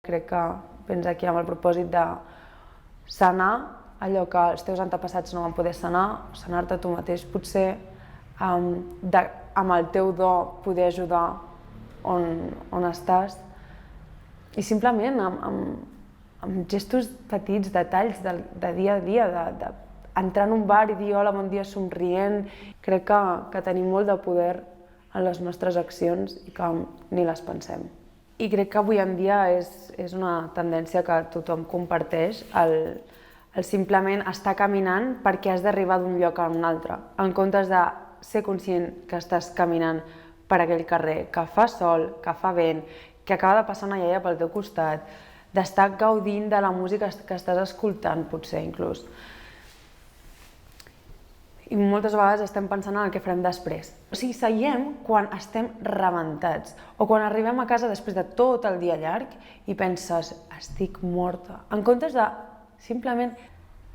Crec que vens aquí amb el propòsit de sanar allò que els teus antepassats no van poder sanar, sanar-te tu mateix, potser amb el teu do poder ajudar on estàs i simplement amb gestos petits, detalls de dia a dia, d'entrar en un bar i dir hola, bon dia, somrient. Crec que tenim molt de poder en les nostres accions i que ni les pensem. I crec que avui en dia és una tendència que tothom comparteix, el simplement estar caminant perquè has d'arribar d'un lloc a un altre, en comptes de ser conscient que estàs caminant per aquell carrer, que fa sol, que fa vent, que acaba de passar una iaia pel teu costat, d'estar gaudint de la música que estàs escoltant, potser inclús. I moltes vegades estem pensant en el que farem després. O sigui, seiem quan estem rebentats o quan arribem a casa després de tot el dia llarg i penses, estic morta. En comptes de simplement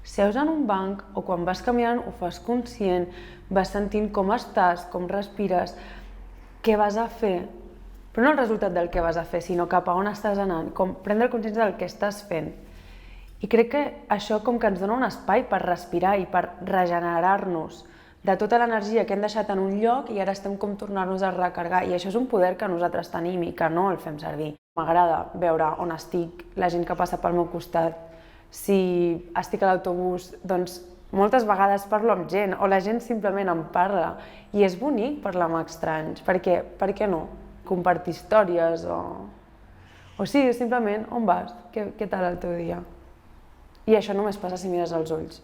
seus en un banc o quan vas caminant ho fas conscient, vas sentint com estàs, com respires, què vas a fer, però no el resultat del que vas a fer, sinó cap a on estàs anant, com prendre consciència del que estàs fent. I crec que això com que ens dona un espai per respirar i per regenerar-nos de tota l'energia que hem deixat en un lloc i ara estem com tornar-nos a recargar. I això és un poder que nosaltres tenim i que no el fem servir. M'agrada veure on estic, la gent que passa pel meu costat. Si estic a l'autobús, doncs moltes vegades parlo amb gent o la gent simplement em parla. I és bonic parlar amb estranys, perquè per què no? Compartir històries o sí, simplement on vas? Què tal el teu dia? I això només passa si mires als ulls.